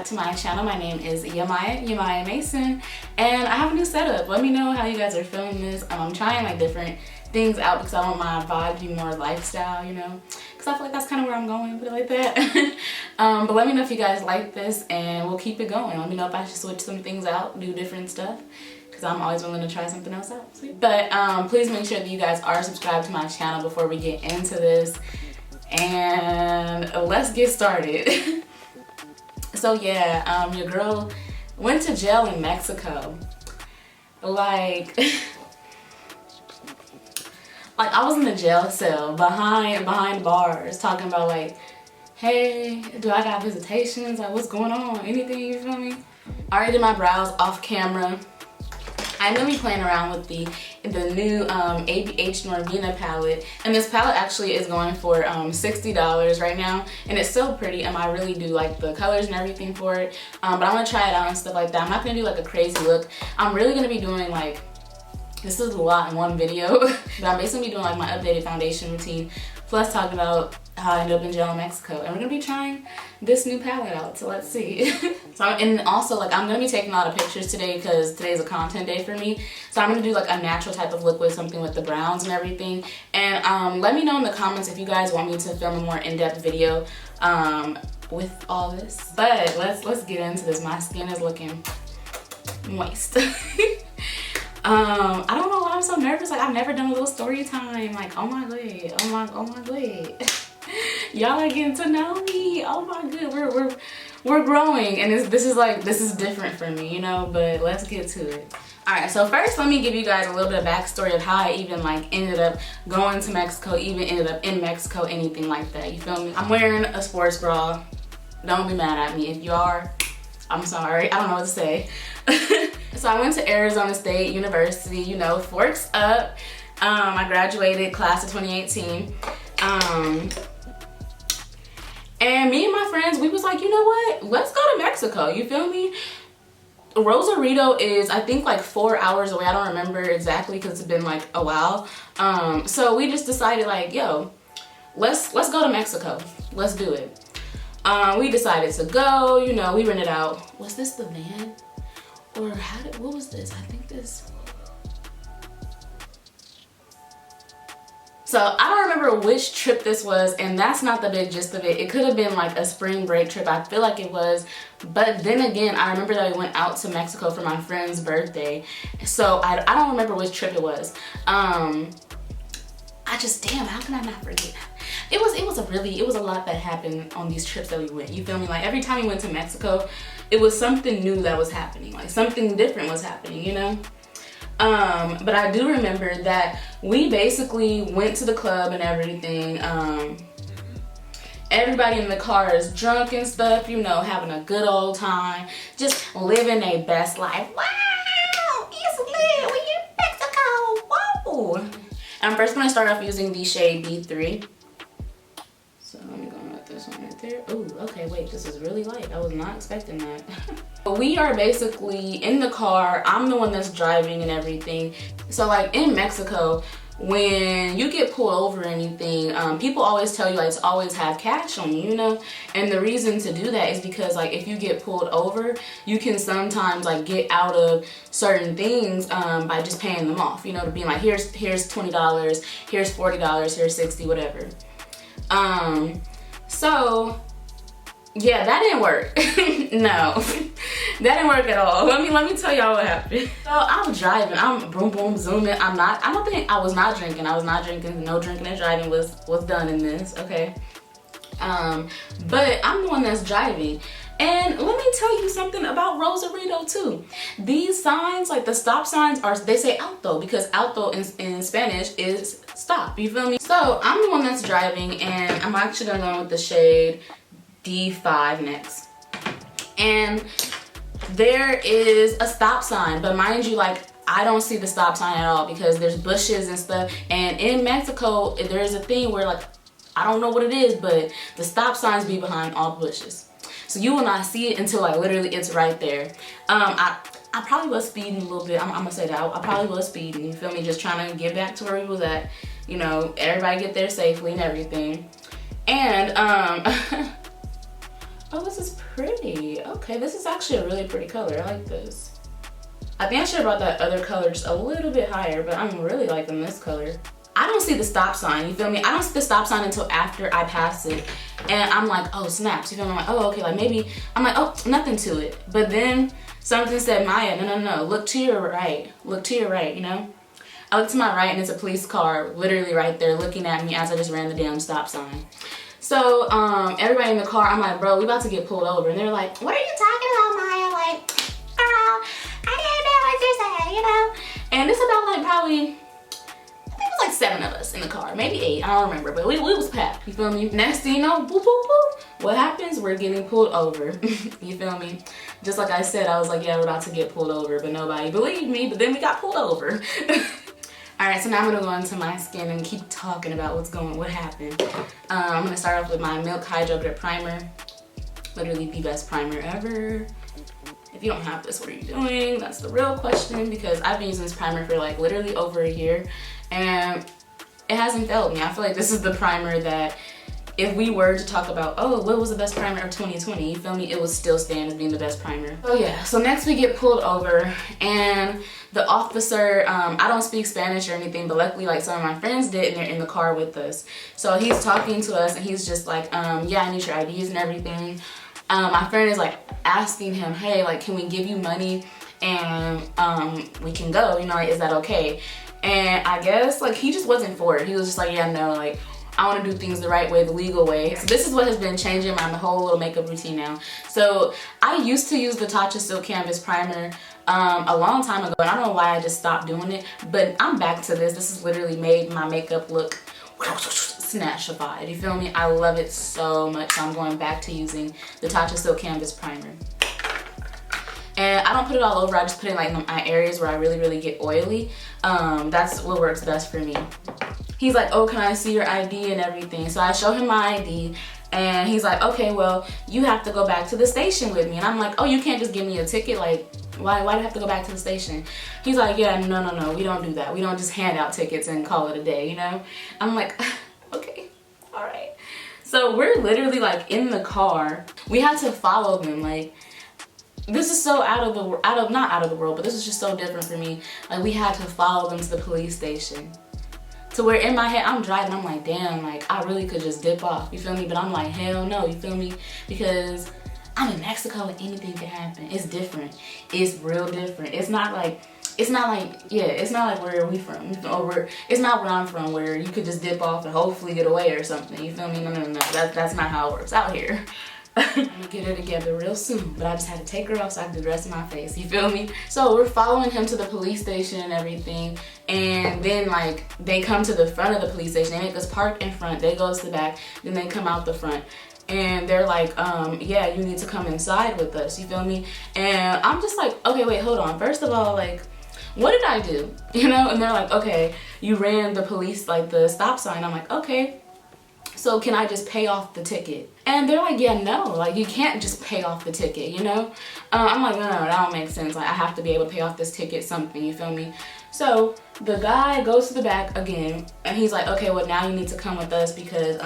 back to my channel. My name is Yamaya Mason, and I have a new setup. Let me know how you guys are feeling this. I'm trying like different things out because I want my vibe to be more lifestyle, you know, because I feel like that's kind of where I'm going, put it like that. But let me know if you guys like this and we'll keep it going. Let me know if I should switch some things out, do different stuff, because I'm always willing to try something else out. But please make sure that you guys are subscribed to my channel before we get into this, and let's get started. So yeah, your girl went to jail in Mexico. Like I was in the jail cell behind bars talking about like, hey, do I got visitations? Like, what's going on? Anything, you feel me? I already did my brows off camera. I'm gonna be playing around with the new ABH Norvina palette, and this palette actually is going for $60 right now, and it's so pretty. I really do like the colors and everything for it, but I'm gonna try it out and stuff like that. I'm not gonna do like a crazy look. I'm really gonna be doing like, this is a lot in one video, but I'm basically doing like my updated foundation routine, plus talking about how I ended up in jail in Mexico, and we're gonna be trying this new palette out, so let's see. And also like I'm gonna be taking a lot of pictures today because today's a content day for me, so I'm gonna do like a natural type of look with something with the browns and everything. And let me know in the comments if you guys want me to film a more in-depth video with all this. But let's get into this. My skin is looking moist. I don't know why I'm so nervous. Like, I've never done a little story time. Like, oh my god, oh my god. Y'all are getting to know me. Oh my god, we're growing, and this is different for me, you know. But let's get to it. All right, so first let me give you guys a little bit of backstory of how I even like ended up going to Mexico, even ended up in Mexico, anything like that. You feel me? I'm wearing a sports bra. Don't be mad at me. If you are, I'm sorry. I don't know what to say. So I went to Arizona State University, you know, Forks Up. I graduated class of 2018. And me and my friends, we was like, you know what? Let's go to Mexico, you feel me? Rosarito is, I think, like 4 hours away. I don't remember exactly because it's been like a while. So we just decided like, yo, let's go to Mexico. Let's do it. We decided to go, you know, we rented out, was this the van? Or what was this? I think this. So I don't remember which trip this was, and that's not the big gist of it. It could have been like a spring break trip. I feel like it was. But then again, I remember that we went out to Mexico for my friend's birthday. So I don't remember which trip it was. Damn, how can I not forget? It was a lot that happened on these trips that we went. You feel me? Like every time we went to Mexico, it was something new that was happening. Like something different was happening, you know? But I do remember that we basically went to the club and everything. Everybody in the car is drunk and stuff, you know, having a good old time, just living their best life. Wow, it's lit, we in Mexico, whoa! I'm first gonna start off using the shade B3. So let me go with this one right there. Ooh, okay, wait, this is really light. I was not expecting that. But we are basically in the car. I'm the one that's driving and everything. So like in Mexico, when you get pulled over or anything, people always tell you like to always have cash on you, you know? And the reason to do that is because like if you get pulled over, you can sometimes like get out of certain things by just paying them off, you know, to being like, here's $20, here's $40, here's $60, whatever. So yeah, that didn't work. No, that didn't work at all. Let me tell y'all what happened. So I'm driving, I'm boom boom zooming. I was not drinking. No drinking and driving was done in this, okay? But I'm the one that's driving. And let me tell you something about Rosarito too. These signs, like the stop signs, they say alto, because alto in Spanish is stop, you feel me? So I'm the one that's driving, and I'm actually gonna go with the shade D5 next. And there is a stop sign, but mind you, like I don't see the stop sign at all because there's bushes and stuff. And in Mexico, there's a thing where like, I don't know what it is, but the stop signs be behind all bushes. So you will not see it until like literally it's right there. I probably was speeding a little bit. I'm gonna say that. I probably was speeding, you feel me? Just trying to get back to where we was at. You know, everybody get there safely and everything. And Oh, this is pretty. Okay, this is actually a really pretty color. I like this. I think I should have brought that other color just a little bit higher, but I'm really liking this color. I don't see the stop sign, you feel me? I don't see the stop sign until after I pass it. And I'm like, oh, snaps, you feel me? I'm like, oh, okay, like maybe, I'm like, oh, nothing to it. But then something said, Maya, no, look to your right. Look to your right, you know? I look to my right and it's a police car literally right there looking at me as I just ran the damn stop sign. So everybody in the car, I'm like, bro, we about to get pulled over. And they're like, what are you talking about, Maya? Like, girl, I didn't know what you're saying, you know? And it's about like probably, I think it was like 7 of us in the car, maybe 8, I don't remember, but we was packed, you feel me? Next thing you know, boop, boop, boop. What happens? We're getting pulled over, you feel me? Just like I said, I was like, yeah, we're about to get pulled over, but nobody believed me, but then we got pulled over. Alright, so now I'm gonna go into my skin and keep talking about what happened. I'm gonna start off with my Milk Hydro Grip Primer. Literally the best primer ever. If you don't have this, what are you doing? That's the real question, because I've been using this primer for like literally over a year and it hasn't failed me. I feel like this is the primer that if we were to talk about, oh, what was the best primer of 2020, you feel me, it would still stand as being the best primer. Oh yeah, so next we get pulled over and the officer, I don't speak Spanish or anything, but luckily like some of my friends did and they're in the car with us. So he's talking to us and he's just like, yeah, I need your IDs and everything. My friend is like asking him, hey, like, can we give you money and we can go, you know, like, is that okay? And I guess like he just wasn't for it. He was just like, yeah, no, like, I want to do things the right way, the legal way. So this is what has been changing my whole little makeup routine now. So I used to use the Tatcha Silk Canvas Primer a long time ago, and I don't know why I just stopped doing it, but I'm back to this. This has literally made my makeup look snatchified, you feel me? I love it so much, so I'm going back to using the Tatcha Silk Canvas Primer. And I don't put it all over, I just put it in like my areas where I really get oily. That's what works best for me. He's like, oh, can I see your ID and everything? So I show him my ID and he's like, okay, well, you have to go back to the station with me. And I'm like, oh, you can't just give me a ticket? Like, why do I have to go back to the station? He's like, yeah, no, we don't do that. We don't just hand out tickets and call it a day, you know? I'm like, okay, all right. So we're literally like in the car. We had to follow them. Like, this is so not out of the world, but this is just so different for me. Like, we had to follow them to the police station. To where in my head, I'm driving, I'm like, damn, like, I really could just dip off, you feel me? But I'm like, hell no, you feel me? Because I'm in Mexico and anything can happen. It's different. It's real different. It's not like where we from. Or it's not where I'm from, where you could just dip off and hopefully get away or something, you feel me? No. That's not how it works out here. I'm gonna get her together real soon, but I just had to take her off so I could do the rest of my face, you feel me? So we're following him to the police station and everything, and then like they come to the front of the police station. They make us park in front, they go to the back, then they come out the front. And they're like, yeah, you need to come inside with us, you feel me? And I'm just like, okay, wait, hold on. First of all, like, what did I do? You know? And they're like, okay, you ran the police, like the stop sign. I'm like, okay. So can I just pay off the ticket? And they're like, yeah, no, like you can't just pay off the ticket, you know? I'm like, no, that don't make sense. Like I have to be able to pay off this ticket, something, you feel me? So the guy goes to the back again and he's like, okay, well now you need to come with us because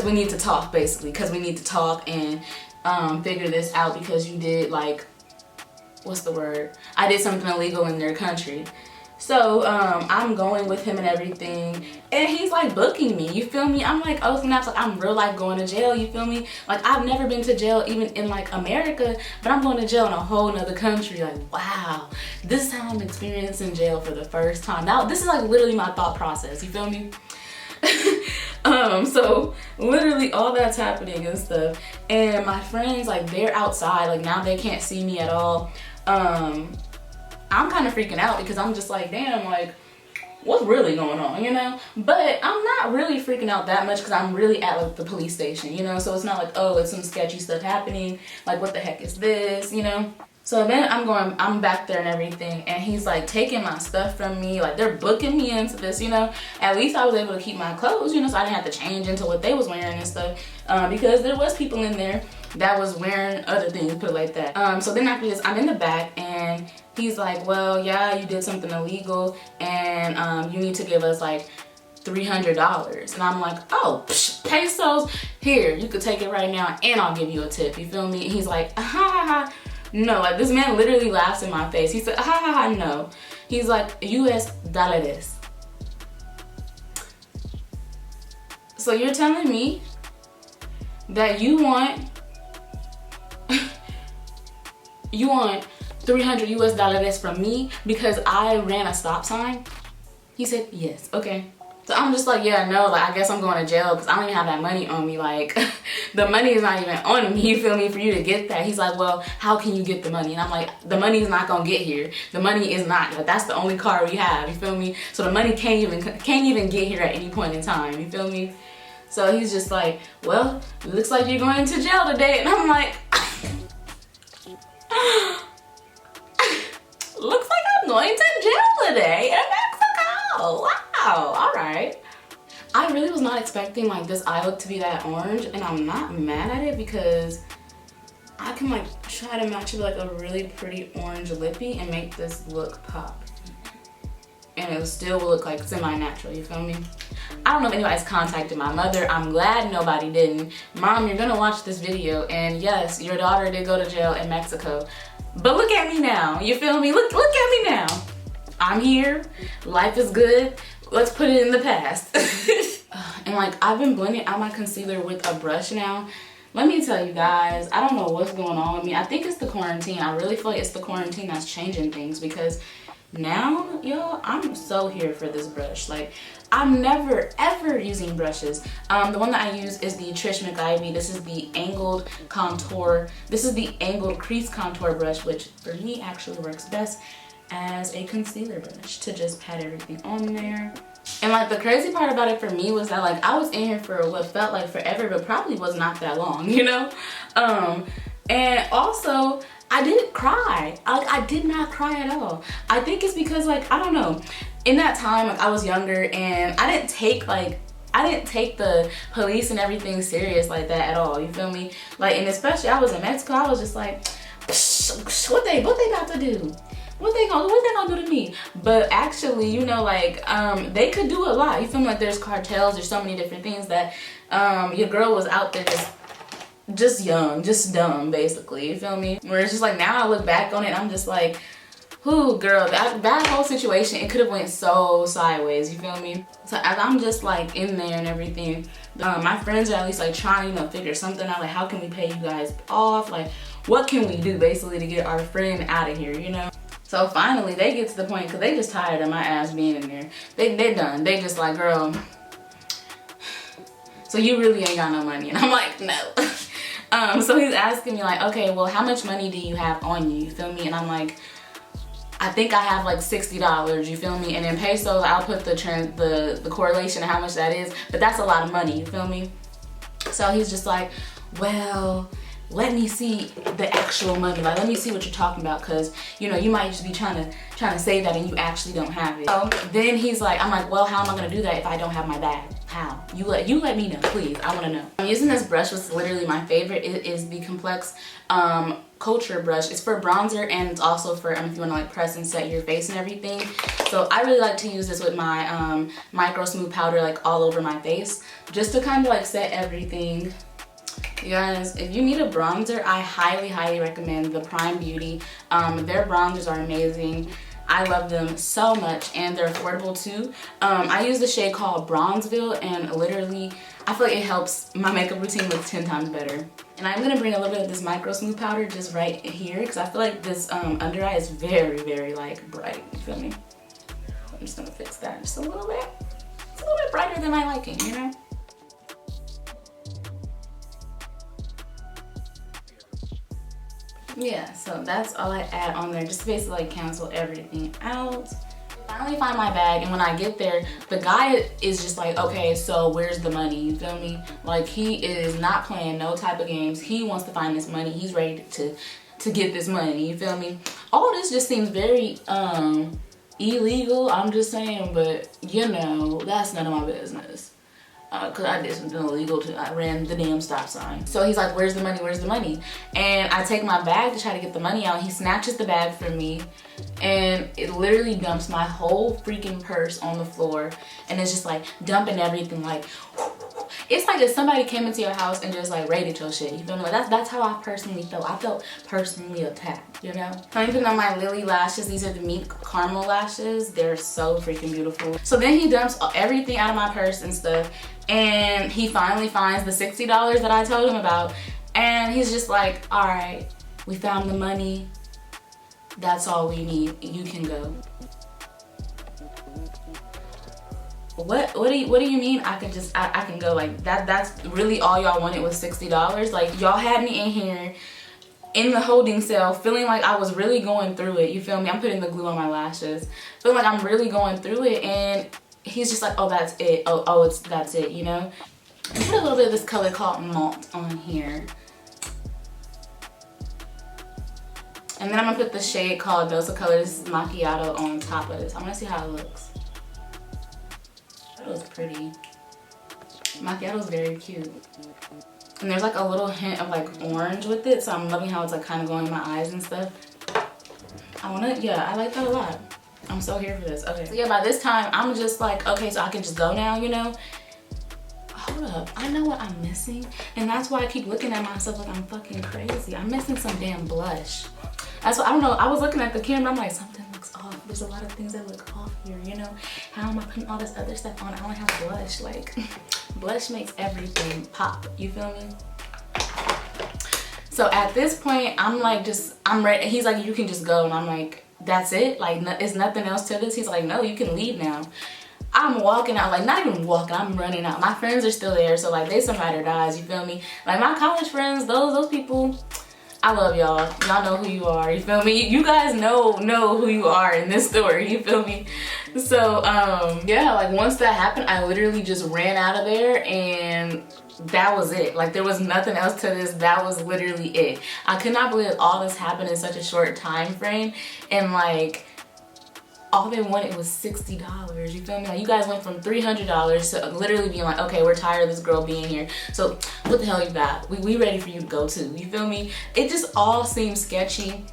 we need to talk, basically, because we need to talk and figure this out because you did like, what's the word? I did something illegal in their country. So I'm going with him and everything, and he's like booking me, you feel me? I'm like, oh snaps, like I'm real life going to jail, you feel me? Like I've never been to jail even in like America, but I'm going to jail in a whole nother country. Like, wow, this is how I'm experiencing jail for the first time. Now this is like literally my thought process, you feel me? So literally all that's happening and stuff, and my friends, like they're outside, like now they can't see me at all. I'm kind of freaking out because I'm just like, damn, like what's really going on, you know? But I'm not really freaking out that much because I'm really at like the police station, you know? So it's not like, oh, it's some sketchy stuff happening, like what the heck is this, you know? So then I'm back there and everything, and he's like taking my stuff from me, like they're booking me into this, you know? At least I was able to keep my clothes, you know, so I didn't have to change into what they was wearing and stuff, because there was people in there that was wearing other things, put it like that. So then after this, I'm in the back, and he's like, well, yeah, you did something illegal, and you need to give us like $300. And I'm like, oh, pesos, here, you could take it right now and I'll give you a tip, you feel me? And he's like, ha ha ha. No, like this man literally laughs in my face. He said, ha ha ha, no. He's like, US dólares. So you're telling me that you want 300 US dólares from me because I ran a stop sign? He said, yes, okay. So I'm just like, yeah, no, like I guess I'm going to jail because I don't even have that money on me. Like the money is not even on me, you feel me, for you to get that. He's like, well, how can you get the money? And I'm like, the money is not gonna get here. The money is not, like, that's the only car we have, you feel me? So the money can't even get here at any point in time, you feel me? So he's just like, well, it looks like you're going to jail today. And I'm like, looks like I'm going to jail today in Mexico. Wow, all right. I really was not expecting like this eye look to be that orange, and I'm not mad at it because I can like try to match it with like a really pretty orange lippy and make this look pop. And it still will look like semi-natural, you feel me? I don't know if anybody's contacted my mother. I'm glad nobody didn't. Mom, you're gonna watch this video, and yes, your daughter did go to jail in Mexico. But look at me now, you feel me? Look at me now. I'm here, life is good. Let's put it in the past. And like, I've been blending out my concealer with a brush now. Let me tell you guys, I don't know what's going on with me. I think it's the quarantine. I really feel like it's the quarantine that's changing things, because now, y'all, I'm so here for this brush. Like, I'm never ever using brushes. The one that I use is the Trish McIvy. This is the angled contour. This is the angled crease contour brush, which for me actually works best as a concealer brush to just pat everything on there. And like the crazy part about it for me was that like I was in here for what felt like forever, but probably was not that long, you know? And also, I didn't cry. I did not cry at all. I think it's because like, I don't know, in that time, like I was younger and I didn't take the police and everything serious like that at all, you feel me? Like, and especially I was in Mexico, I was just like, what they about to do? What they gonna do to me? But actually, you know, like, they could do a lot. You feel me? Like there's cartels, there's so many different things that your girl was out there just young, just dumb, basically, you feel me? Where it's just like, now I look back on it, I'm just like, whoo, girl, that whole situation, it could have went so sideways, you feel me? So as I'm just like in there and everything, my friends are at least like trying, you know, figure something out, like how can we pay you guys off? Like, what can we do basically to get our friend out of here, you know? So finally they get to the point, cause they just tired of my ass being in there. They're done. They just like, girl, so you really ain't got no money? And I'm like, no. So he's asking me like, okay, well, how much money do you have on you? You feel me? And I'm like, I think I have like $60, you feel me? And in pesos, I'll put the correlation of how much that is, but that's a lot of money, you feel me? So he's just like, well, let me see the actual money. Like, let me see what you're talking about, because you know, you might just be trying to say that and you actually don't have it. So then he's like, I'm like, well, how am I gonna do that if I don't have my bag? How? You let me know, please. I want to know. I'm using this brush, which is literally my favorite. It is the Complex Culture brush. It's for bronzer, and it's also for if you want to like press and set your face and everything. So I really like to use this with my Microsmooth powder like all over my face, just to kind of like set everything. You guys, if you need a bronzer, I highly recommend the Prime Beauty. Their bronzers are amazing. I love them so much, and they're affordable too. I use the shade called Bronzeville, and literally I feel like it helps my makeup routine look 10 times better. And I'm gonna bring a little bit of this Microsmooth powder just right here, because I feel like this under eye is very like bright, you feel me? I'm just gonna fix that just a little bit. It's a little bit brighter than my liking, you know? Yeah, so that's all I add on there, just to basically like cancel everything out. I finally find my bag, and when I get there, the guy is just like, okay, so where's the money? You feel me? Like, he is not playing no type of games. He wants to find this money. He's ready to get this money, you feel me? All this just seems very illegal, I'm just saying, but you know, that's none of my business. Cause I did something illegal too. I ran the damn stop sign. So he's like, where's the money, where's the money? And I take my bag to try to get the money out. He snatches the bag from me and it literally dumps my whole freaking purse on the floor. And it's just like dumping everything, like, it's like if somebody came into your house and just like raided your shit, you feel me? Like that's how I personally felt. I felt personally attacked, you know? I'm putting on my Lily lashes. These are the Meek Caramel lashes. They're so freaking beautiful. So then he dumps everything out of my purse and stuff. And he finally finds the $60 that I told him about. And he's just like, all right, we found the money. That's all we need. You can go. What do you mean I can go? Like that's really all y'all wanted was $60? Like y'all had me in here in the holding cell feeling like I was really going through it. You feel me? I'm putting the glue on my lashes. Feeling like I'm really going through it, and he's just like, oh, that's it. That's it, you know? I put a little bit of this color called Malt on here. And then I'm gonna put the shade called Dose of Color. This is Macchiato on top of this. I'm gonna see how it looks. That was pretty. Macchiato is very cute. And there's like a little hint of like orange with it, so I'm loving how it's like kind of going in my eyes and stuff. I like that a lot. I'm so here for this. Okay, so yeah, by this time, I'm just like, okay, so I can just go now, you know? Hold up, I know what I'm missing, and that's why I keep looking at myself like I'm fucking crazy. I'm missing some damn blush. That's what, I don't know, I was looking at the camera, I'm like, something looks off. There's a lot of things that look off here, you know? How am I putting all this other stuff on? I don't have blush. Like, blush makes everything pop, you feel me? So at this point, I'm like, I'm ready. He's like, you can just go, and I'm like, that's it? Like, it's nothing else to this? He's like, no, you can leave now. I'm walking out, like, not even walking, I'm running out. My friends are still there, so like, they some ride or dies, you feel me? Like, my college friends, those people, I love y'all. Y'all know who you are, you feel me? You guys know who you are in this story, you feel me? So, yeah, like, once that happened, I literally just ran out of there, and that was it. Like, there was nothing else to this. That was literally it. I could not believe all this happened in such a short time frame, and like, all they wanted was $60, you feel me? Like, you guys went from $300 to literally being like, okay, we're tired of this girl being here, so what the hell you got? We ready for you to go too, you feel me? It just all seems sketchy.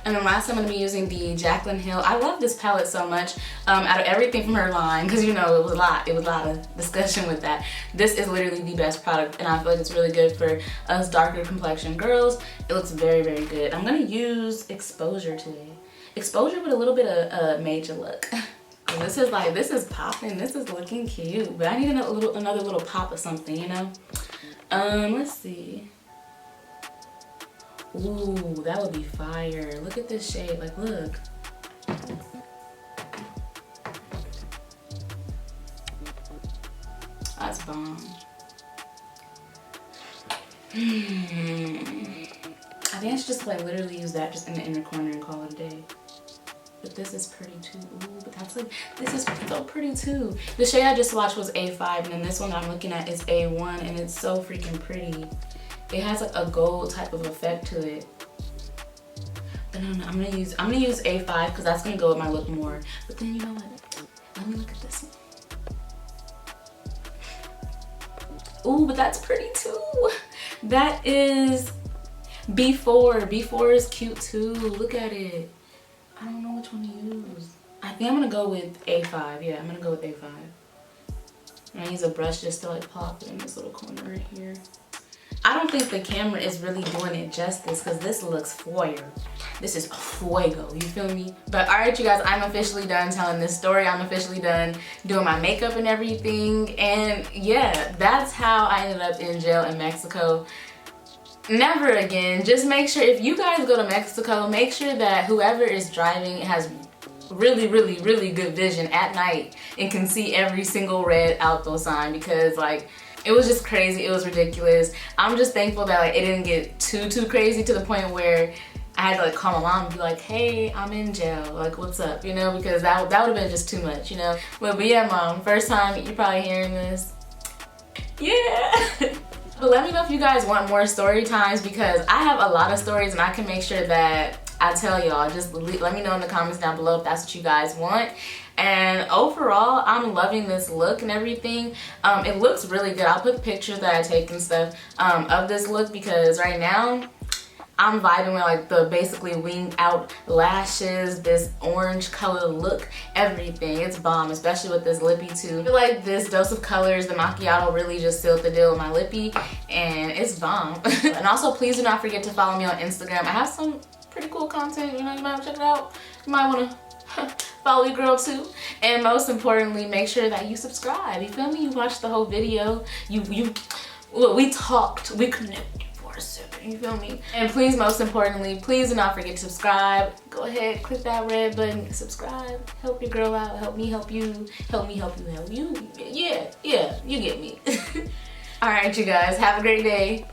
And then last I'm going to be using the Jaclyn Hill. I love this palette so much, out of everything from her line, because you know, it was a lot of discussion with that. This is literally the best product, and I feel like it's really good for us darker complexion girls. It looks very, very good. I'm going to use Exposure today. Exposure with a little bit of Major look. This is popping, this is looking cute, but I need another little pop of something, you know? Let's see. Ooh, that would be fire. Look at this shade, like, look. That's bomb. I think I should just like literally use that just in the inner corner and call it a day. But this is pretty too. Ooh, but that's like, this is so pretty too. The shade I just swatched was A5, and then this one I'm looking at is A1, and it's so freaking pretty. It has like a gold type of effect to it. But no, I'm gonna use A5 because that's gonna go with my look more. But then you know what? Let me look at this one. Ooh, but that's pretty too. That is B4. B4 is cute too. Look at it. I don't know which one to use. I think I'm gonna go with A5. Yeah, I'm gonna go with A5. I'm gonna use a brush just to like pop it in this little corner right here. I don't think the camera is really doing it justice because this looks foyer. This is fuego, you feel me? But all right, you guys, I'm officially done telling this story. I'm officially done doing my makeup and everything. And yeah, that's how I ended up in jail in Mexico. Never again. Just make sure, if you guys go to Mexico, make sure that whoever is driving has really, really, really good vision at night and can see every single red alto sign, because like, it was just crazy. It was ridiculous. I'm just thankful that like it didn't get too crazy to the point where I had to like call my mom and be like, hey, I'm in jail, like what's up, you know, because that would have been just too much, you know. But yeah, mom, first time you're probably hearing this. Yeah. But let me know if you guys want more story times, because I have a lot of stories and I can make sure that I tell y'all. Just let me know in the comments down below if that's what you guys want. And overall, I'm loving this look and everything. It looks really good. I'll put pictures that I take and stuff of this look, because right now I'm vibing with like the basically winged out lashes, this orange color look, everything. It's bomb, especially with this lippy too. I feel like this dose of colors, the macchiato, really just sealed the deal with my lippy, and it's bomb. And also, please do not forget to follow me on Instagram. I have some pretty cool content, you know, you might want to check it out. You might want to follow your girl too. And most importantly, make sure that you subscribe. You feel me? You watched the whole video. Look, we talked, we connected for a second, you feel me? And please, most importantly, please do not forget to subscribe. Go ahead, click that red button, subscribe. Help your girl out, help me help you, help me help you, help you. Yeah, you get me. All right, you guys, have a great day.